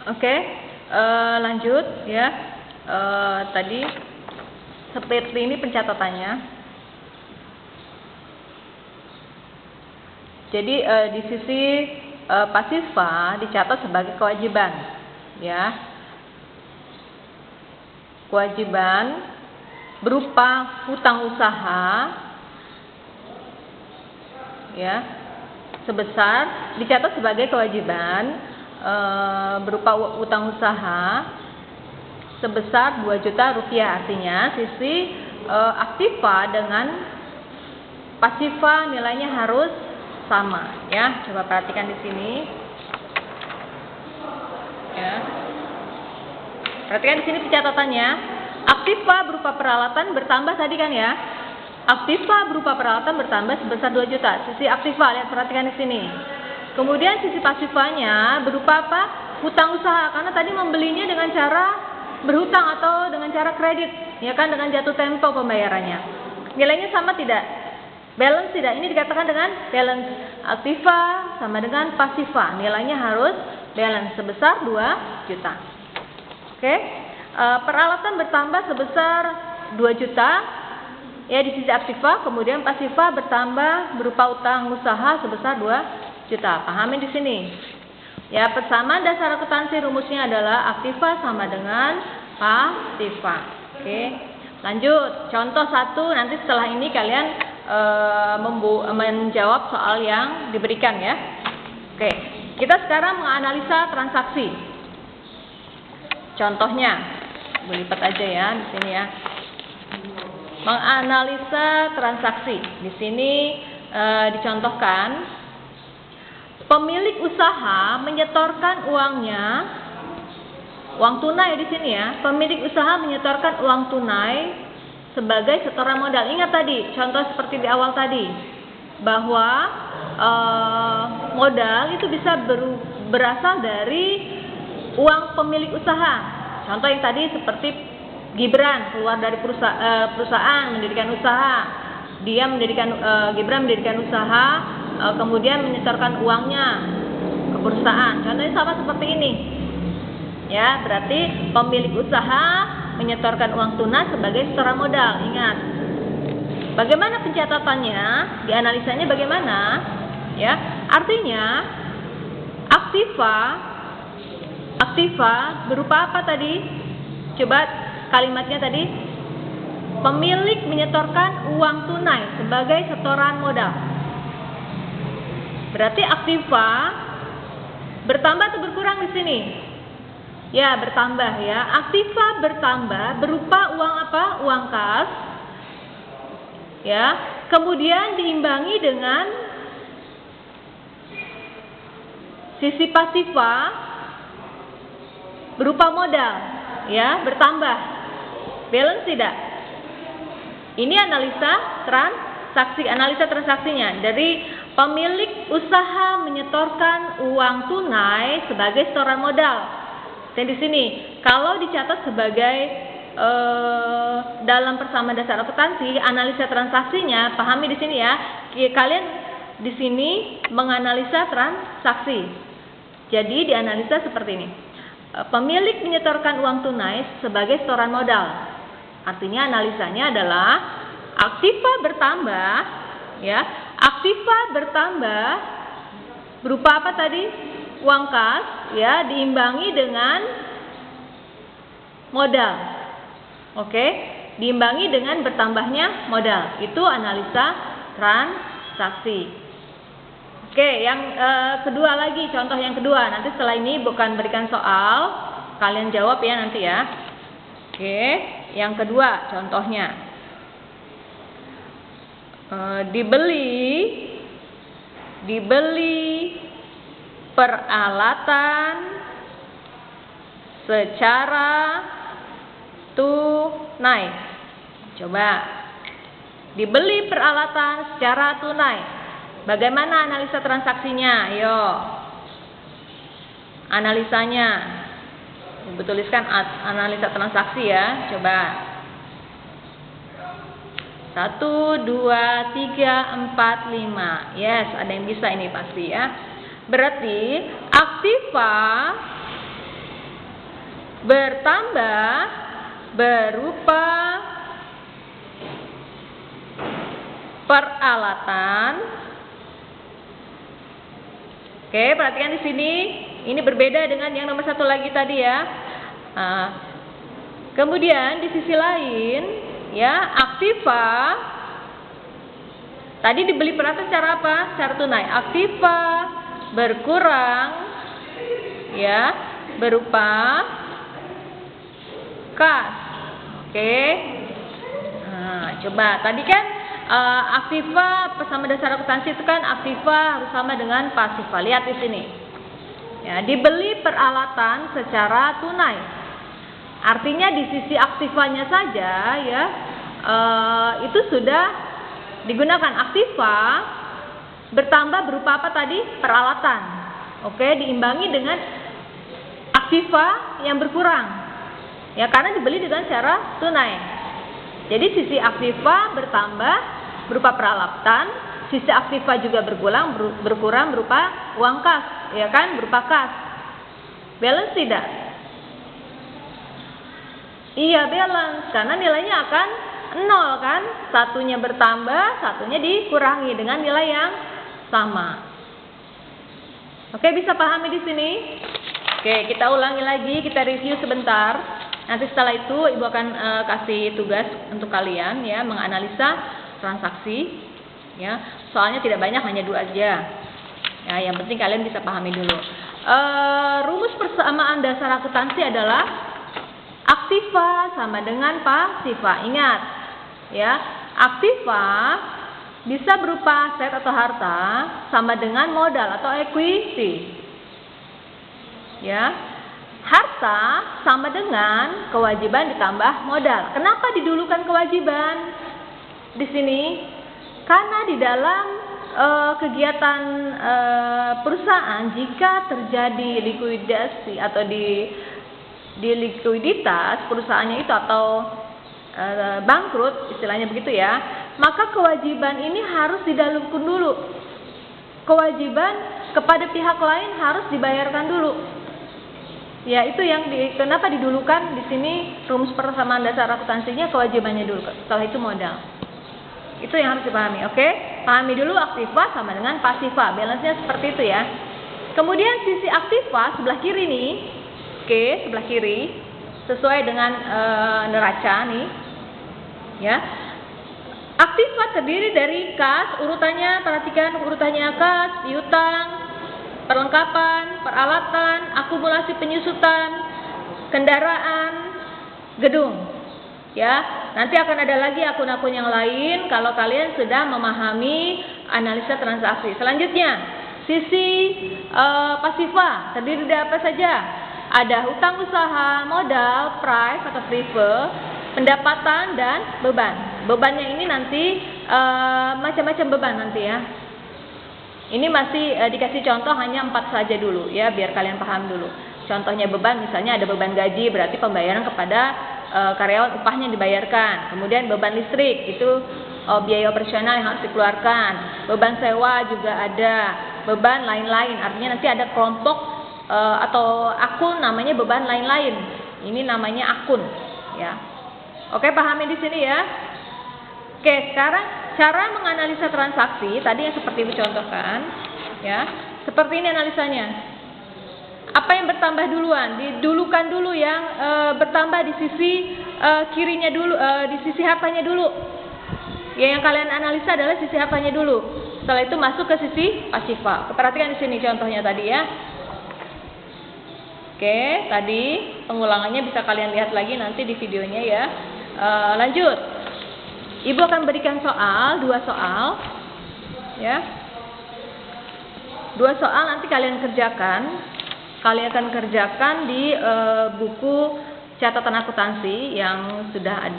Oke, lanjut ya. Tadi seperti ini pencatatannya. Jadi di sisi pasifa dicatat sebagai kewajiban, ya. Kewajiban berupa hutang usaha, ya, sebesar dicatat sebagai kewajiban berupa hutang usaha sebesar 2 juta rupiah. Artinya sisi aktiva dengan pasifa nilainya harus sama, ya. Coba perhatikan di sini, ya. Perhatikan di sini pencatatannya. Aktiva berupa peralatan bertambah tadi kan, ya. Aktiva berupa peralatan bertambah sebesar 2 juta. Sisi aktiva, lihat, perhatikan di sini. Kemudian sisi pasifanya berupa apa? Hutang usaha, karena tadi membelinya dengan cara berhutang atau dengan cara kredit, ya kan, dengan jatuh tempo pembayarannya. Nilainya sama tidak? Balance tidak? Ini dikatakan dengan balance. Aktiva sama dengan pasifa, nilainya harus balance sebesar 2 juta. Oke. Peralatan bertambah sebesar 2 juta, ya, di sisi aktiva. Kemudian pasifa bertambah berupa utang usaha sebesar 2 juta. Pahami di sini. Ya, persamaan dasar akuntansi rumusnya adalah aktiva sama dengan pasifa. Oke. Lanjut, contoh 1. Nanti setelah ini kalian menjawab soal yang diberikan, ya. Oke. Kita sekarang menganalisa transaksi. Contohnya, lipat aja ya di sini, ya. Menganalisa transaksi. Di sini dicontohkan pemilik usaha menyetorkan uangnya, uang tunai di sini, ya. Pemilik usaha menyetorkan uang tunai sebagai setoran modal. Ingat tadi contoh seperti di awal tadi, bahwa modal itu bisa berasal dari uang pemilik usaha. Contoh yang tadi seperti Gibran keluar dari perusahaan mendirikan usaha. Dia Gibran mendirikan usaha, kemudian menyetorkan uangnya ke perusahaan. Contohnya sama seperti ini, ya. Berarti pemilik usaha menyetorkan uang tunai sebagai setoran modal. Ingat, bagaimana pencatatannya, dianalisanya bagaimana, ya. Artinya aktiva berupa apa tadi? Coba kalimatnya tadi, pemilik menyetorkan uang tunai sebagai setoran modal. Berarti aktiva bertambah atau berkurang di sini? Ya, bertambah, ya. Aktiva bertambah berupa uang apa? Uang kas, ya. Kemudian diimbangi dengan sisi pasifa berupa modal, ya, bertambah. Balance tidak? Ini analisa transaksinya. Dari pemilik usaha menyetorkan uang tunai sebagai setoran modal. Dan di sini kalau dicatat sebagai dalam persamaan dasar akuntansi, analisa transaksinya, pahami di sini, ya. Kalian di sini menganalisa transaksi. Jadi dianalisa seperti ini. Pemilik menyetorkan uang tunai sebagai setoran modal. Artinya analisanya adalah aktiva bertambah, ya. Aktiva bertambah berupa apa tadi? Uang kas, ya, diimbangi dengan modal. Oke, diimbangi dengan bertambahnya modal. Itu analisa transaksi. Oke, yang kedua lagi, contoh yang kedua. Nanti setelah ini bukan berikan soal, kalian jawab, ya, nanti, ya. Oke, yang kedua contohnya, dibeli peralatan secara tunai. Coba, dibeli peralatan secara tunai. Bagaimana analisa transaksinya? Ayo, analisanya. Ibu tuliskan analisa transaksi, ya. Coba. 1, 2, 3, 4, 5. Yes, ada yang bisa ini pasti, ya. Berarti aktiva bertambah berupa peralatan. Oke, perhatikan di sini. Ini berbeda dengan yang nomor satu lagi tadi ya. Kemudian di sisi lain, ya, aktiva tadi dibeli peralatan secara apa? Secara tunai. Aktiva berkurang, ya, berupa kas. Oke. Coba tadi kan aktiva sama dasar akuntansi itu kan aktiva harus sama dengan pasiva. Lihat di sini. Ya, dibeli peralatan secara tunai. Artinya di sisi aktivanya saja ya itu sudah digunakan. Aktiva bertambah berupa apa tadi? Peralatan. Oke, diimbangi dengan aktiva yang berkurang. Ya, karena dibeli dengan cara tunai. Jadi sisi aktiva bertambah berupa peralatan, sisi aktiva juga berkurang berupa uang kas, ya kan, berupa kas. Balance tidak? Iya, balance, karena nilainya akan 0 kan, satunya bertambah, satunya dikurangi dengan nilai yang sama. Oke, bisa pahami di sini? Oke, kita ulangi lagi, kita review sebentar. Nanti setelah itu Ibu akan kasih tugas untuk kalian ya, menganalisa transaksi ya. Soalnya tidak banyak, hanya 2 aja. Ya, yang penting kalian bisa pahami dulu. Rumus persamaan dasar akuntansi adalah aktiva sama dengan pasiva. Ingat ya, aktiva bisa berupa aset atau harta sama dengan modal atau equity. Ya. Harta sama dengan kewajiban ditambah modal. Kenapa didulukan kewajiban di sini? Karena di dalam kegiatan perusahaan, jika terjadi likuidasi atau di likuiditas perusahaannya itu atau bangkrut, istilahnya begitu ya, maka kewajiban ini harus didahulukan dulu. Kewajiban kepada pihak lain harus dibayarkan dulu. Ya, itu yang kenapa didulukan di sini rumus persamaan dasar akuntansinya, kewajibannya dulu, setelah itu modal. Itu yang harus dipahami, oke? Pahami dulu aktiva sama dengan pasiva, balance-nya seperti itu ya. Kemudian sisi aktiva sebelah kiri nih, oke, sebelah kiri, sesuai dengan neraca nih, ya. Aktiva terdiri dari kas, urutannya, perhatikan urutannya: kas, piutang, perlengkapan, peralatan, akumulasi penyusutan, kendaraan, gedung. Ya, nanti akan ada lagi akun-akun yang lain kalau kalian sudah memahami analisa transaksi. Selanjutnya, sisi pasiva terdiri dari apa saja? Ada hutang usaha, modal, price atau prefer, pendapatan dan beban. Bebannya ini nanti macam-macam beban nanti ya. Ini masih dikasih contoh hanya 4 saja dulu ya, biar kalian paham dulu. Contohnya beban, misalnya ada beban gaji, berarti pembayaran kepada karyawan, upahnya dibayarkan. Kemudian beban listrik, itu biaya operasional yang harus dikeluarkan. Beban sewa juga ada. Beban lain-lain, artinya nanti ada kelompok atau akun namanya beban lain-lain. Ini namanya akun ya. Oke, pahami di sini ya. Oke, sekarang cara menganalisa transaksi tadi yang seperti dicontohkan, ya. Seperti ini analisanya. Apa yang bertambah duluan? Didulukan dulu yang bertambah di sisi kirinya dulu, di sisi hartanya dulu. Ya, yang kalian analisa adalah sisi hartanya dulu. Setelah itu masuk ke sisi pasiva. Perhatikan di sini contohnya tadi ya. Oke, tadi pengulangannya bisa kalian lihat lagi nanti di videonya ya. Lanjut. Ibu akan berikan soal, 2 soal, ya. 2 soal nanti kalian kerjakan. Kalian akan kerjakan di buku catatan akuntansi yang sudah ada.